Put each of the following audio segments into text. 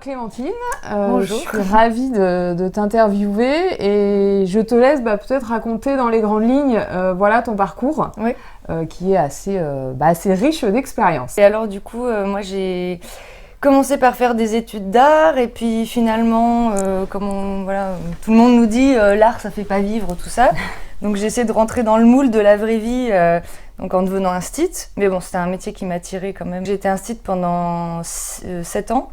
Clémentine, Bonjour. je suis ravie de t'interviewer et je te laisse peut-être raconter dans les grandes lignes voilà, ton parcours Oui. Qui est assez riche d'expériences. Et alors du coup, moi j'ai commencé par faire des études d'art et puis finalement, voilà, tout le monde nous dit l'art ça fait pas vivre, tout ça. Donc j'essaie de rentrer dans le moule de la vraie vie donc en devenant instit. Mais bon, c'était un métier qui m'attirait quand même. J'ai été instit pendant 7 ans.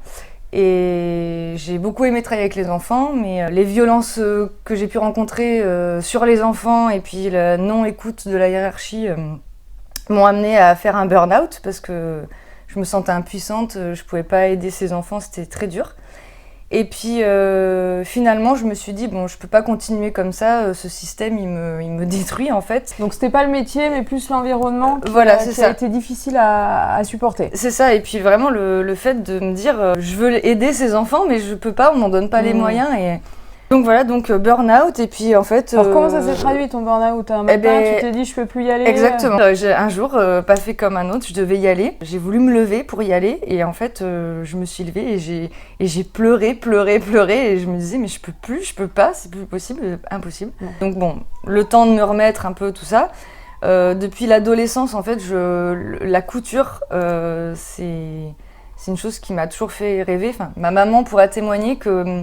Et j'ai beaucoup aimé travailler avec les enfants, mais les violences que j'ai pu rencontrer sur les enfants et puis la non-écoute de la hiérarchie m'ont amenée à faire un burn-out parce que je me sentais impuissante, je pouvais pas aider ces enfants, c'était très dur. Et puis finalement, je me suis dit, bon, je peux pas continuer comme ça, ce système, il me détruit en fait. Donc c'était pas le métier, mais plus l'environnement qui Voilà, a été difficile à supporter. C'est ça, et puis vraiment le fait de me dire, je veux aider ces enfants, mais je peux pas, on m'en donne pas les moyens. Et donc voilà, burn-out, et puis en fait... Alors comment ça s'est traduit ton burn-out? Un matin, tu t'es dit, je peux plus y aller? Exactement. J'ai un jour, pas fait comme un autre, je devais y aller. J'ai voulu me lever pour y aller, et en fait, je me suis levée et j'ai pleuré, et je me disais, mais je peux plus, je peux pas, c'est plus possible, impossible. Ouais. Donc bon, le temps de me remettre un peu tout ça. Depuis l'adolescence, en fait, la couture, c'est une chose qui m'a toujours fait rêver. Enfin, ma maman pourra témoigner que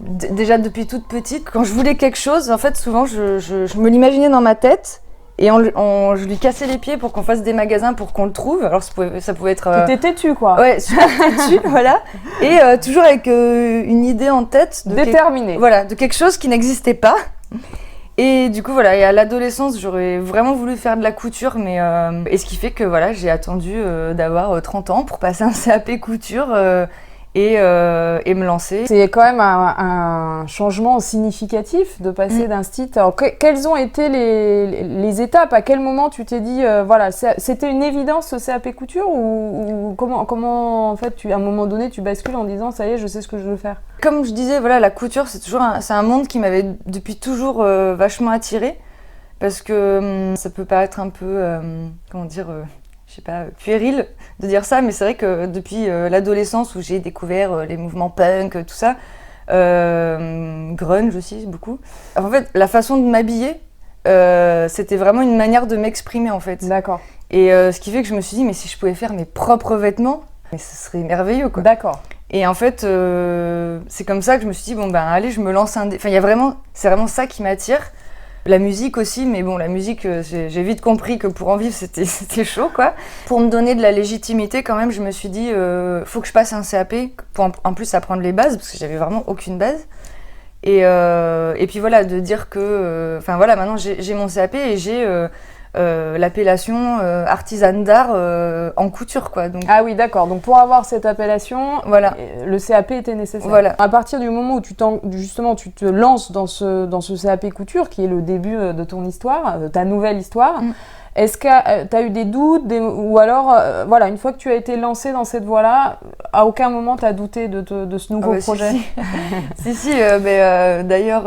déjà depuis toute petite, quand je voulais quelque chose, en fait, souvent, je me l'imaginais dans ma tête et je lui cassais les pieds pour qu'on fasse des magasins pour qu'on le trouve. Alors ça pouvait être... T'étais têtue, quoi. Ouais, super têtue, voilà. Et toujours avec une idée en tête. Déterminée. Voilà, de quelque chose qui n'existait pas. Et du coup, voilà, et à l'adolescence, j'aurais vraiment voulu faire de la couture, et ce qui fait que voilà, j'ai attendu d'avoir 30 ans pour passer un CAP couture et me lancer. C'est quand même un changement significatif de passer d'instit. Alors, quelles ont été les étapes? À quel moment tu t'es dit, voilà, c'était une évidence ce CAP couture ou comment en fait, à un moment donné, tu bascules en disant, ça y est, je sais ce que je veux faire? Comme je disais, voilà, la couture, c'est un monde qui m'avait depuis toujours vachement attirée parce que ça peut paraître un peu, comment dire, je sais pas, puéril de dire ça, mais c'est vrai que depuis l'adolescence où j'ai découvert les mouvements punk, tout ça, grunge aussi beaucoup. En fait, la façon de m'habiller, c'était vraiment une manière de m'exprimer en fait. D'accord. Et ce qui fait que je me suis dit, mais si je pouvais faire mes propres vêtements, mais ce serait merveilleux quoi. D'accord. Et en fait, c'est comme ça que je me suis dit, bon ben allez, je me lance un... Enfin, c'est vraiment ça qui m'attire. La musique aussi, mais bon, la musique, j'ai vite compris que pour en vivre, c'était chaud, quoi. Pour me donner de la légitimité, quand même, je me suis dit, faut que je passe un CAP, pour en plus apprendre les bases, parce que j'avais vraiment aucune base. Et puis voilà, de dire que... Enfin voilà, maintenant, j'ai mon CAP et j'ai... l'appellation artisane d'art en couture quoi. Donc, ah oui d'accord, donc pour avoir cette appellation, voilà. Le CAP était nécessaire. Voilà. À partir du moment où tu te lances dans ce CAP couture qui est le début de ton histoire, de ta nouvelle histoire, est-ce que tu as eu des doutes ou alors voilà, une fois que tu as été lancée dans cette voie-là, à aucun moment tu as douté de ce nouveau projet? Si, d'ailleurs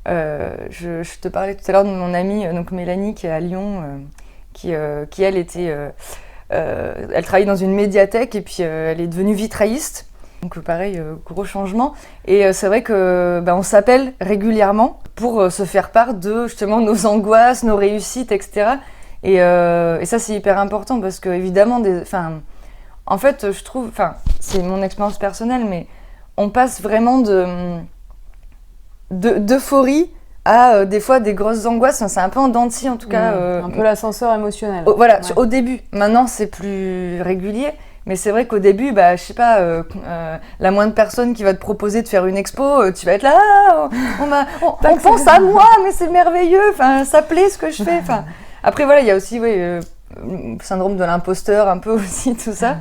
je te parlais tout à l'heure de mon amie donc Mélanie qui est à Lyon, qui elle était, elle travaille dans une médiathèque et puis elle est devenue vitrailliste. Donc pareil, gros changement. Et c'est vrai que on s'appelle régulièrement pour se faire part de justement nos angoisses, nos réussites, etc. Et ça c'est hyper important parce que évidemment, en fait je trouve, c'est mon expérience personnelle, mais on passe vraiment d'euphorie à des fois des grosses angoisses. C'est un peu en dents de scie en tout cas. Un peu l'ascenseur émotionnel. Voilà, ouais. Au début. Maintenant c'est plus régulier. Mais c'est vrai qu'au début, je sais pas, la moindre personne qui va te proposer de faire une expo, tu vas être là, on pense à moi, mais c'est merveilleux, ça plaît ce que je fais. Après voilà, il y a aussi le syndrome de l'imposteur un peu aussi, tout ça.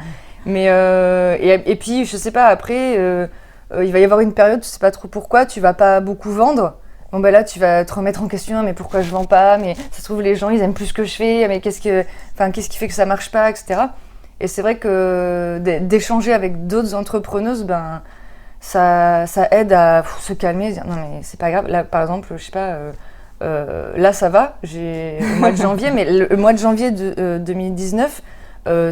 Mais et puis je sais pas, après il va y avoir une période, tu sais pas trop pourquoi, tu vas pas beaucoup vendre. Bon là tu vas te remettre en question, mais pourquoi je vends pas, mais ça se trouve les gens ils aiment plus ce que je fais, mais qu'est-ce qui fait que ça marche pas, etc. Et c'est vrai que d'échanger avec d'autres entrepreneuses, ça aide à se calmer, dire non mais c'est pas grave. Là par exemple, je sais pas, là ça va, j'ai le mois de janvier, mais le mois de janvier de 2019,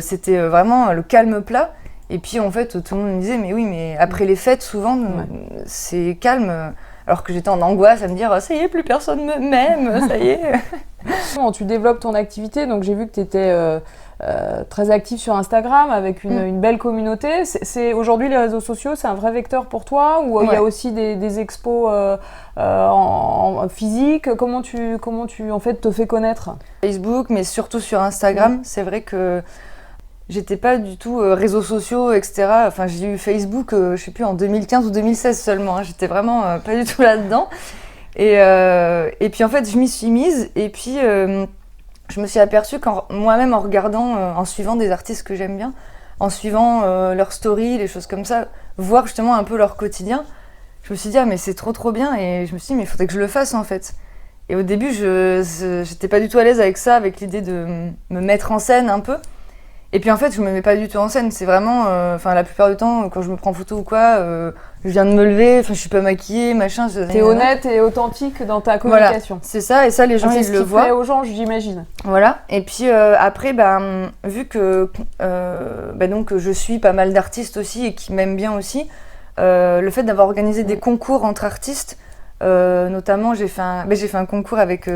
c'était vraiment le calme plat. Et puis en fait, tout le monde me disait, mais oui, mais après les fêtes, souvent, c'est calme. Alors que j'étais en angoisse à me dire, ça y est, plus personne m'aime, ça y est. Quand tu développes ton activité, donc j'ai vu que tu étais très active sur Instagram avec une belle communauté. Aujourd'hui, les réseaux sociaux, c'est un vrai vecteur pour toi ou il y a aussi des expos en physique? Comment tu en fait, te fais connaître? Facebook, mais surtout sur Instagram. C'est vrai que j'étais pas du tout réseaux sociaux, etc. Enfin, j'ai eu Facebook, je sais plus, en 2015 ou 2016 seulement. Hein. J'étais vraiment pas du tout là-dedans. Et puis en fait, je m'y suis mise. Et puis, je me suis aperçue moi-même en regardant, en suivant des artistes que j'aime bien, en suivant leurs stories, les choses comme ça, voir justement un peu leur quotidien, je me suis dit, ah mais c'est trop bien. Et je me suis dit, mais il faudrait que je le fasse en fait. Et au début, j'étais pas du tout à l'aise avec ça, avec l'idée de me mettre en scène un peu. Et puis en fait, je me mets pas du tout en scène. C'est vraiment, la plupart du temps, quand je me prends photo ou quoi, je viens de me lever, je suis pas maquillée, machin. T'es honnête et authentique dans ta communication. Voilà, c'est ça, et ça, les gens, ils le voient. C'est ce qui plaît aux gens, j'imagine. Voilà. Et puis après, vu que donc je suis pas mal d'artistes aussi et qui m'aiment bien aussi, le fait d'avoir organisé des concours entre artistes. Notamment, j'ai fait un concours avec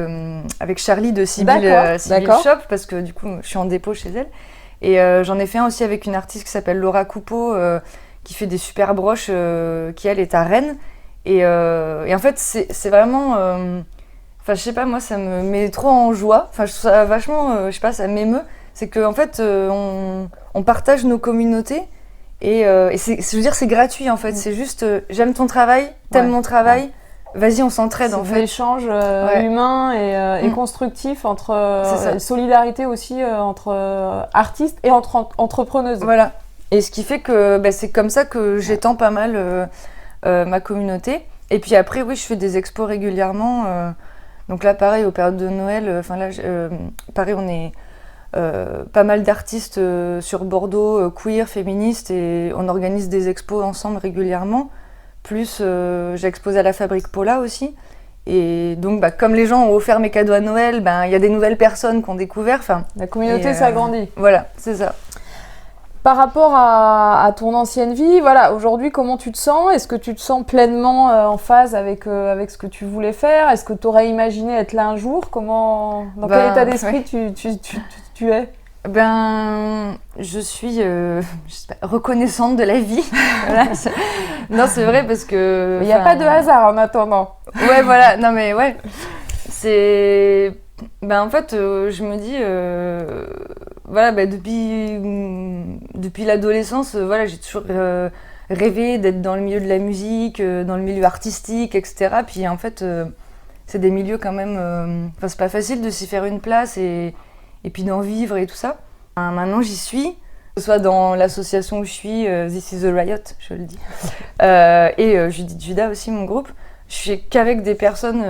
Charlie de Sibyl Shop parce que du coup, je suis en dépôt chez elle. Et j'en ai fait un aussi avec une artiste qui s'appelle Laura Coupeau, qui fait des super broches, qui elle est à Rennes. Et en fait, c'est vraiment... je sais pas, moi, ça me met trop en joie. Enfin, je trouve ça vachement... je sais pas, ça m'émeut. C'est qu'en fait, on partage nos communautés. Et je veux dire, c'est gratuit, en fait. C'est juste, j'aime ton travail, t'aimes mon travail. Vas-y, on s'entraide en fait. C'est un échange humain et constructif entre solidarité aussi entre artistes et entre entrepreneuses. Voilà. Et ce qui fait que c'est comme ça que j'étends pas mal ma communauté. Et puis après, oui, je fais des expos régulièrement. Donc là, pareil, aux périodes de Noël, pareil, on est pas mal d'artistes sur Bordeaux, queer, féministes, et on organise des expos ensemble régulièrement. Plus j'ai exposé à la Fabrique Paula aussi. Et donc, comme les gens ont offert mes cadeaux à Noël, il y a des nouvelles personnes qui ont découvert. La communauté s'agrandit. Voilà, c'est ça. Par rapport à ton ancienne vie, voilà, aujourd'hui, comment tu te sens? Est-ce que tu te sens pleinement en phase avec ce que tu voulais faire? Est-ce que tu aurais imaginé être là un jour? Dans quel état d'esprit tu es? Je suis je sais pas, reconnaissante de la vie. Voilà, non, c'est vrai parce que... Il n'y a pas de hasard en attendant. Ouais, voilà. Non, mais ouais. C'est... en fait, je me dis... depuis l'adolescence, j'ai toujours rêvé d'être dans le milieu de la musique, dans le milieu artistique, etc. Puis en fait, c'est des milieux quand même... c'est pas facile de s'y faire une place et puis d'en vivre et tout ça. Maintenant, j'y suis, que ce soit dans l'association où je suis, This is a Riot, je le dis, et Judith Judas aussi, mon groupe. Je suis qu'avec des personnes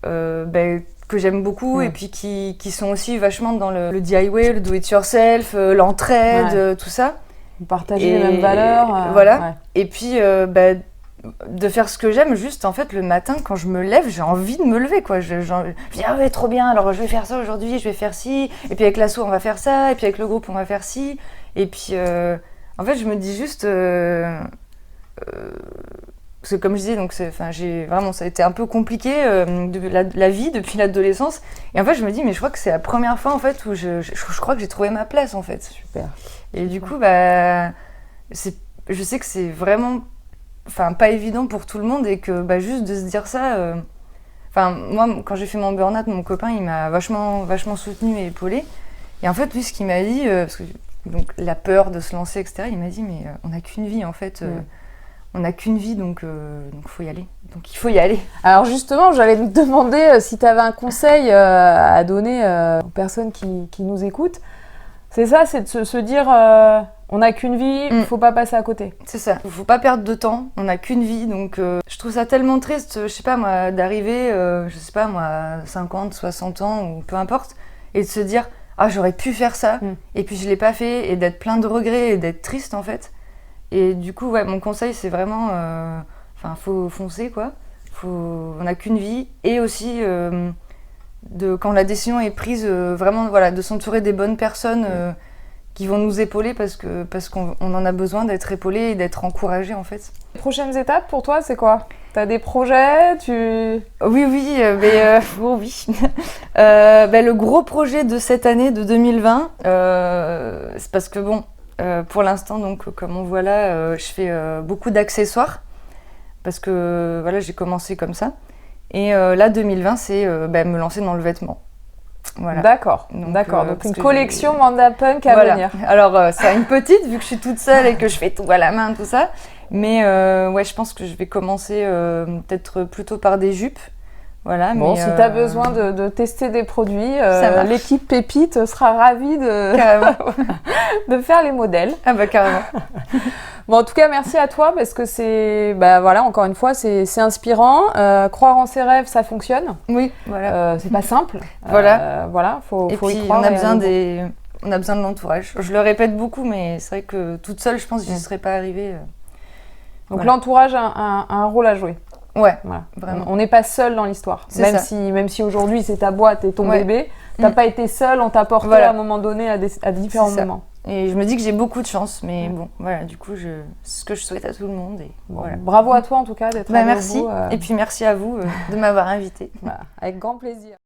que j'aime beaucoup et puis qui sont aussi vachement dans le DIY, le do-it-yourself, l'entraide, tout ça. Partager les mêmes valeurs. Voilà. Ouais. Et puis, de faire ce que j'aime, juste en fait le matin quand je me lève, j'ai envie de me lever quoi. Je dis ah ouais trop bien, alors je vais faire ça aujourd'hui, je vais faire ci, et puis avec l'asso on va faire ça, et puis avec le groupe on va faire ci, et puis en fait je me dis juste parce que comme je disais donc j'ai vraiment ça a été un peu compliqué la vie depuis l'adolescence, et en fait je me dis mais je crois que c'est la première fois en fait où je crois que j'ai trouvé ma place en fait. Super. Et du coup je sais que c'est vraiment pas évident pour tout le monde et que juste de se dire ça moi quand j'ai fait mon burn-out, mon copain il m'a vachement soutenu et épaulé, et en fait lui ce qu'il m'a dit parce que donc la peur de se lancer etc, il m'a dit mais on n'a qu'une vie en fait, on n'a qu'une vie donc faut y aller, donc il faut y aller. Alors justement j'allais te demander si tu avais un conseil à donner aux personnes qui nous écoutent. C'est ça, c'est de se dire on n'a qu'une vie, il faut pas passer à côté. C'est ça, il faut pas perdre de temps, on n'a qu'une vie, donc je trouve ça tellement triste, je sais pas moi, d'arriver, je sais pas moi, à 50, 60 ans ou peu importe, et de se dire ah j'aurais pu faire ça, et puis je l'ai pas fait, et d'être plein de regrets et d'être triste en fait. Et du coup mon conseil c'est vraiment, faut foncer quoi, on n'a qu'une vie, et aussi quand la décision est prise, vraiment de s'entourer des bonnes personnes qui vont nous épauler parce qu'on en a besoin d'être épaulés et d'être encouragés en fait. Les prochaines étapes pour toi, c'est quoi? T'as des projets? Oui, oh oui. Le gros projet de cette année, de 2020, c'est parce que bon, pour l'instant, donc comme on voit là, je fais beaucoup d'accessoires parce que voilà, j'ai commencé comme ça. Et là, 2020, c'est me lancer dans le vêtement. Voilà. D'accord. Donc une collection Wanda Punk à venir. Alors, c'est une petite, vu que je suis toute seule et que je fais tout à la main, tout ça. Mais je pense que je vais commencer peut-être plutôt par des jupes. Voilà, bon, si tu as besoin de tester des produits, l'équipe Pépite sera ravie de faire les modèles. Ah bah carrément. Bon, en tout cas, merci à toi parce que c'est, encore une fois, c'est inspirant. Croire en ses rêves, ça fonctionne. Oui, voilà. C'est pas simple. Voilà, faut et puis, y croire. On a besoin de l'entourage. Je le répète beaucoup, mais c'est vrai que toute seule, je pense que je n'y serais pas arrivée. Donc l'entourage a un rôle à jouer. Ouais, voilà. Vraiment. On n'est pas seul dans l'histoire. Même si aujourd'hui c'est ta boîte et ton bébé, t'as pas été seul, on t'a porté à un moment donné à différents moments. Et je me dis que j'ai beaucoup de chance, mais bon, voilà, du coup, c'est ce que je souhaite à tout le monde. Et voilà. Bravo à toi en tout cas d'être allé merci. au bout. Et puis merci à vous de m'avoir invitée. Avec grand plaisir.